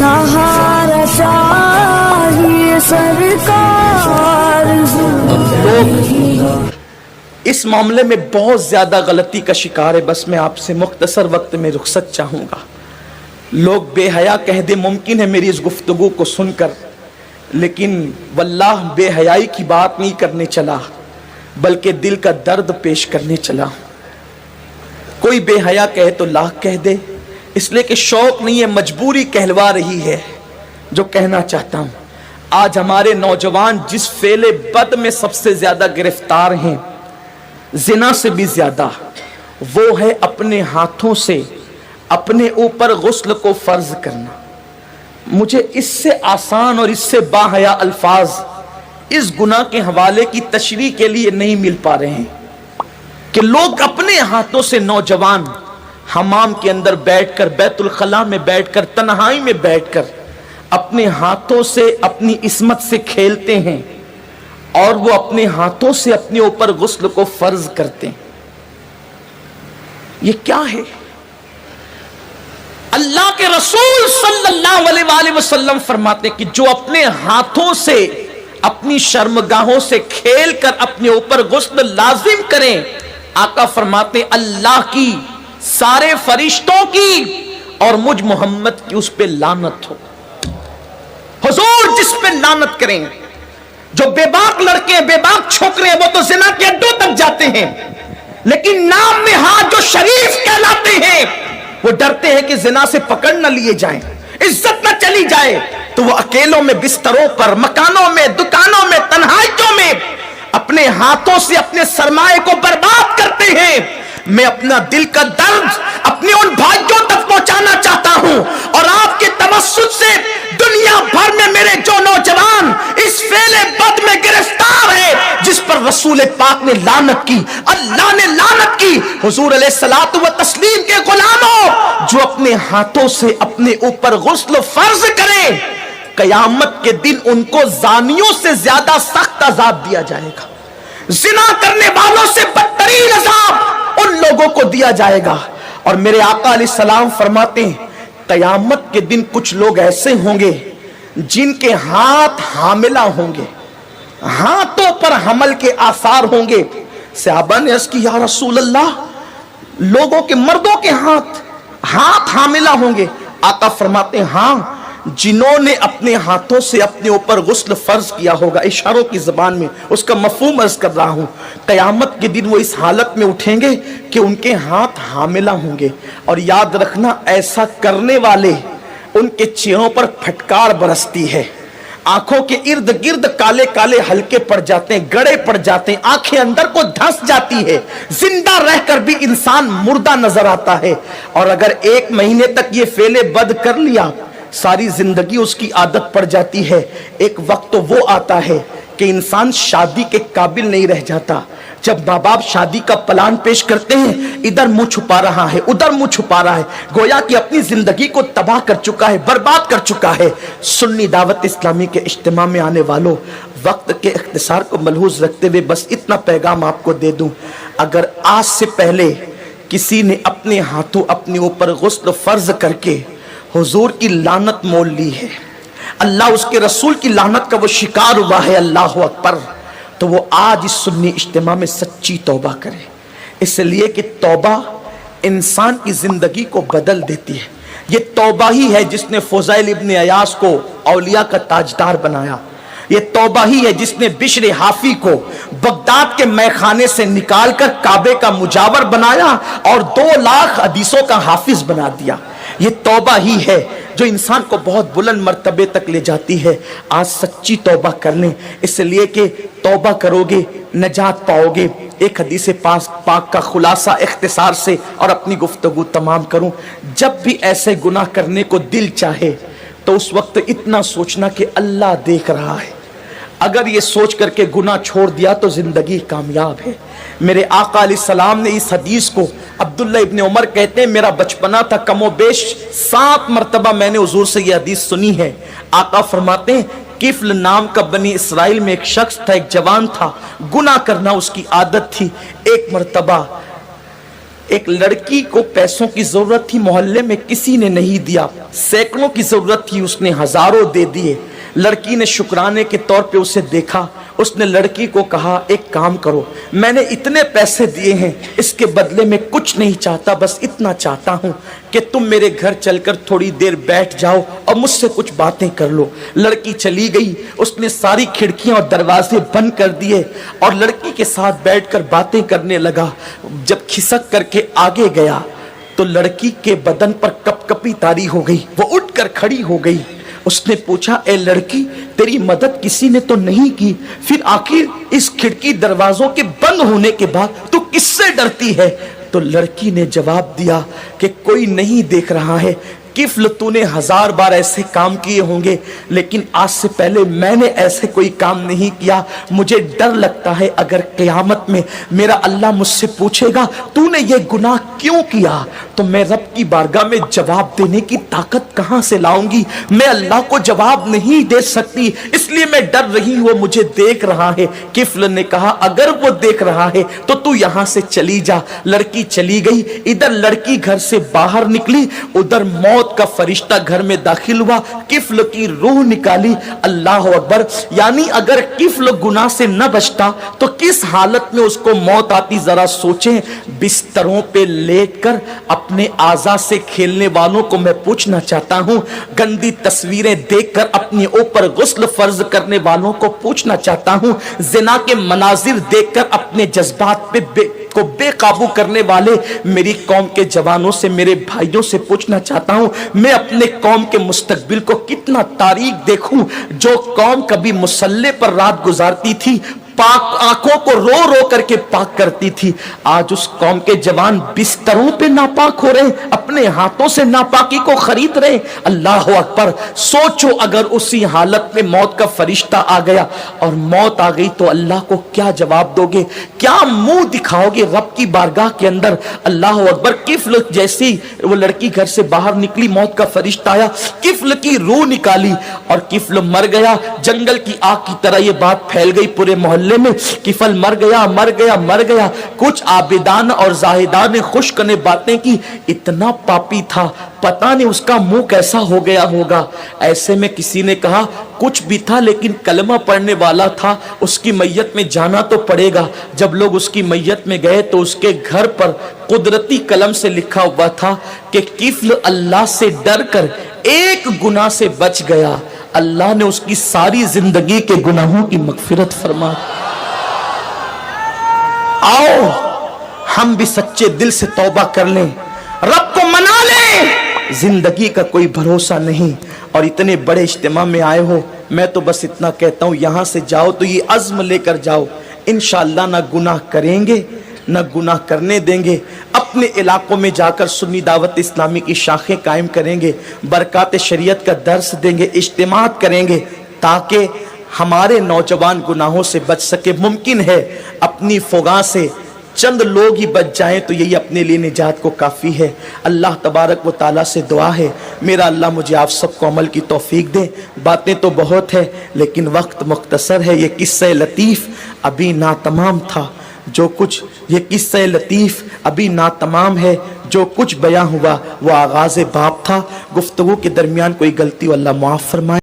सहारा चाहिए सरकार। लोग इस मामले में बहुत ज्यादा गलती का शिकार है। बस मैं आपसे मुख्तसर वक्त में रुखसत चाहूंगा। लोग बेहया कह दे, मुमकिन है मेरी इस गुफ्तगू को सुनकर, लेकिन वल्लाह बेहयाई की बात नहीं करने चला, बल्कि दिल का दर्द पेश करने चला। कोई बेहया कहे तो लाख कह दे, इसलिए कि शौक नहीं है, मजबूरी कहलवा रही है। जो कहना चाहता हूं, आज हमारे नौजवान जिस फेले बद में सबसे ज्यादा गिरफ्तार हैं, जिना से भी ज्यादा, वो है अपने हाथों से अपने ऊपर गुस्ल को फर्ज करना। मुझे इससे आसान और इससे बाहया अल्फाज इस गुनाह के हवाले की तशरीह के लिए नहीं मिल पा रहे हैं कि लोग अपने हाथों से, नौजवान हमाम के अंदर बैठकर, बैतुल खला में बैठकर, तन्हाई में बैठकर अपने हाथों से अपनी इस्मत से खेलते हैं और वो अपने हाथों से अपने ऊपर गुस्ल को फर्ज करते हैं। ये क्या है? अल्लाह के रसूल सल्लल्लाहु अलैहि वसल्लम फरमाते कि जो अपने हाथों से अपनी शर्मगाहों से खेल कर अपने ऊपर गुस्ल लाजिम करें, आका फरमाते अल्लाह की, सारे फरिश्तों की और मुझ मोहम्मद की उस पे लानत हो। हुजूर जिस पे लानत करें, जो बेबाक लड़के, बेबाक छोकरे, वो तो जिना के अड्डों तक जाते हैं, लेकिन नाम में हाथ जो शरीफ कहलाते हैं, वो डरते हैं कि जिना से पकड़ न लिए जाएं, इज्जत न चली जाए, तो वो अकेलों में, बिस्तरों पर, मकानों में, दुकानों में, तन्हाइयों में अपने हाथों से अपने सरमाए को बर्बाद करते हैं। मैं अपना दिल का दर्द अपने उन भाइयों तक पहुंचाना चाहता हूं और आपके तवस्सुत से दुनिया भर में मेरे जो नौजवान इस फेले बद में गिरफ्तार है, जिस पर रसूल पाक ने लानत की, अल्लाह ने लानत की, हुजूर अलैहिस्सलातु व तस्लीम के गुलामों, जो अपने हाथों से अपने ऊपर गुस्ल फर्ज करें, कयामत के दिन उनको जानियों से ज्यादा सख्त अजाब दिया जाएगा। जिना करने वालों से बदतरीन अजाब उन लोगों को दिया जाएगा। और मेरे आका अलैहिस्सलाम फरमाते हैं, कयामत के दिन कुछ लोग ऐसे होंगे जिनके हाथ हामिला होंगे, हाथों पर हमल के आसार होंगे। सहाबा ने अर्ज़ की, या रसूल अल्लाह, लोगों के, मर्दों के हाथ हामिला होंगे? आका फरमाते हैं, हाँ, जिन्होंने अपने हाथों से अपने ऊपर गुस्ल फर्ज किया होगा। इशारों की जबान में उसका मफहूम अर्ज कर रहा हूं। कयामत के दिन वो इस हालत में उठेंगे कि उनके हाथ हामिला होंगे। और याद रखना, ऐसा करने वाले, उनके चेहरों पर फटकार बरसती है, आंखों के इर्द गिर्द काले काले हल्के पड़ जाते हैं, गड़े पड़ जाते हैं, आंखें अंदर को धंस जाती है, जिंदा रहकर भी इंसान मुर्दा नजर आता है। और अगर 1 महीने तक ये फेले बद कर लिया, सारी जिंदगी उसकी आदत पड़ जाती है। एक वक्त तो वो आता है कि इंसान शादी के काबिल नहीं रह जाता। जब माँ बाप शादी का प्लान पेश करते हैं, इधर मुंह छुपा रहा है, उधर मुंह छुपा रहा है, गोया कि अपनी जिंदगी को तबाह कर चुका है, बर्बाद कर चुका है। सुन्नी दावत इस्लामी के इज्तिमा में आने वालों, वक्त के इख्तिसार को मलहूज रखते हुए बस इतना पैगाम आपको दे दूं, अगर आज से पहले किसी ने अपने हाथों अपने ऊपर गुस्ल फर्ज करके हुजूर की लानत मोल ली है, अल्लाह उसके रसूल की लानत का वो शिकार हुआ है, अल्लाह अकबर, तो वो आज इस सुन्नी इज्तिमा में सच्ची तौबा करे। इसलिए कि तौबा इंसान की जिंदगी को बदल देती है। ये तौबा ही है जिसने फुज़ैल इब्न अयास को औलिया का ताजदार बनाया। ये तौबा ही है जिसने बिश्र हाफी को बगदाद के मैखाने से निकालकर काबे का मुजावर बनाया और 2 लाख हदीसों का हाफिज बना दिया। ये तौबा ही है जो इंसान को बहुत बुलंद मर्तबे तक ले जाती है। आज सच्ची तौबा कर लें, इसलिए कि तौबा करोगे नजात पाओगे। एक हदीस पाक का खुलासा इख्तिसार से और अपनी गुफ्तगू तमाम करूं, जब भी ऐसे गुनाह करने को दिल चाहे तो उस वक्त इतना सोचना कि अल्लाह देख रहा है। अगर ये सोच करके गुनाह छोड़ दिया तो जिंदगी कामयाब है। मेरे आका अलैहिस्सलाम ने इस हदीस को, अब्दुल्ला इब्न उमर कहते हैं, मेरा बचपना था, कमोबेश 7 मरतबा मैंने हुजूर से यह हदीस सुनी है। आका फरमाते हैं, किफ्ल नाम का बनी इसराइल में एक शख्स था, एक जवान था, गुनाह करना उसकी आदत थी। एक मरतबा ایک لڑکی کو پیسوں کی ضرورت تھی, محلے میں کسی نے نہیں دیا, سینکڑوں کی ضرورت تھی, اس نے ہزاروں دے دیے. لڑکی نے شکرانے کے طور پہ اسے دیکھا, اس نے لڑکی کو کہا ایک کام کرو, میں نے اتنے پیسے دیے ہیں, اس کے بدلے میں کچھ نہیں چاہتا, بس اتنا چاہتا ہوں کہ تم میرے گھر چل کر تھوڑی دیر بیٹھ جاؤ اور مجھ سے کچھ باتیں کر لو. لڑکی چلی گئی, اس نے ساری کھڑکیاں اور دروازے بند کر دیے اور لڑکی کے ساتھ بیٹھ کر باتیں کرنے لگا. جب کھسک کر کے آگے گیا تو لڑکی کے بدن پر کپ کپی طاری ہو گئی, وہ اٹھ کر کھڑی ہو گئی. اس نے پوچھا اے لڑکی, تیری مدد کسی نے تو نہیں کی, پھر آخر اس کھڑکی دروازوں کے بند ہونے کے بعد تو کس سے ڈرتی ہے؟ تو لڑکی نے جواب دیا کہ کوئی نہیں دیکھ رہا ہے. کفل تو نے 1000 بار ایسے کام کیے ہوں گے, لیکن آج سے پہلے میں نے ایسے کوئی کام نہیں کیا. مجھے ڈر لگتا ہے اگر قیامت میں میرا اللہ مجھ سے پوچھے گا تو نے یہ گناہ کیوں کیا, تو میں رب کی بارگاہ میں جواب دینے کی طاقت کہاں سے لاؤں گی؟ میں اللہ کو جواب نہیں دے سکتی, اس لیے میں ڈر رہی ہوں, وہ مجھے دیکھ رہا ہے. کفل نے کہا اگر وہ دیکھ رہا ہے تو یہاں سے چلی جا. لڑکی چلی گئی. ادھر لڑکی گھر سے باہر نکلی, ادھر موت کا فرشتہ گھر میں داخل ہوا, کفل کی روح نکالی. اللہ اکبر. یعنی اگر کفل گناہ سے نہ بچتا تو کس حالت میں اس کو موت آتی, ذرا سوچیں. بستروں پہ لیٹ کر اپنے اعضاء سے کھیلنے والوں کو میں پوچھنا چاہتا ہوں, گندی تصویریں دیکھ کر اپنے اوپر غسل فرض کرنے والوں کو پوچھنا چاہتا ہوں, زنا کے مناظر دیکھ کر اپنے جذبات پہ بے قابو کرنے والے میری قوم کے جوانوں سے, میرے بھائیوں سے پوچھنا چاہتا ہوں, میں اپنے قوم کے مستقبل کو کتنا تاریک دیکھوں. جو قوم کبھی مصلی پر رات گزارتی تھی, پاک آنکھوں کو رو رو کر کے پاک کرتی تھی, آج اس قوم کے جوان بستروں پہ ناپاک ہو رہے ہیں, اپنے ہاتھوں سے ناپاکی کو خرید رہے ہیں. اللہ اکبر. سوچو اگر اسی حالت میں موت کا فرشتہ آ گیا اور موت آ گئی تو اللہ کو کیا جواب دو گے, کیا منہ دکھاؤ گے رب کی بارگاہ کے اندر؟ اللہ اکبر. کفل جیسی وہ لڑکی گھر سے باہر نکلی, موت کا فرشتہ آیا, کفل کی روح نکالی اور کفل مر گیا. جنگل کی آگ کی طرح یہ بات پھیل گئی پورے محلے میں, کفل مر گیا مر گیا مر گیا. کچھ عابدان اور زاہدان نے خشک نے باتیں کی, اتنا پاپی تھا, پتہ نہیں اس کا منہ کیسا ہو گیا ہوگا. ایسے میں کسی نے کہا کچھ بھی تھا لیکن کلمہ پڑھنے والا تھا, اس کی میت میں جانا تو پڑے گا. جب لوگ اس کی میت میں گئے تو اس کے گھر پر قدرتی قلم سے لکھا ہوا تھا کہ کفل اللہ سے ڈر کر ایک گناہ سے بچ گیا, اللہ نے اس کی ساری زندگی کے گناہوں کی مغفرت فرما. آؤ ہم بھی سچے دل سے توبہ کر لیں, رب کو منا لیں. زندگی کا کوئی بھروسہ نہیں, اور اتنے بڑے اجتماع میں آئے ہو, میں تو بس اتنا کہتا ہوں یہاں سے جاؤ تو یہ عزم لے کر جاؤ, انشاءاللہ نہ گناہ کریں گے نہ گناہ کرنے دیں گے. اپنے علاقوں میں جا کر سنی دعوت اسلامی کی شاخیں قائم کریں گے, برکات شریعت کا درس دیں گے, اجتماعات کریں گے تاکہ ہمارے نوجوان گناہوں سے بچ سکے. ممکن ہے اپنی فغاں سے چند لوگ ہی بچ جائیں تو یہی اپنے لیے نجات کو کافی ہے. اللہ تبارک و تعالیٰ سے دعا ہے میرا اللہ مجھے آپ سب کو عمل کی توفیق دے. باتیں تو بہت ہے لیکن وقت مختصر ہے. یہ قصہ لطیف ابھی ناتمام تھا, جو کچھ یہ قصہ لطیف ابھی ناتمام ہے, جو کچھ بیان ہوا وہ آغاز باب تھا. گفتگو کے درمیان کوئی غلطی اللہ معاف فرمائے.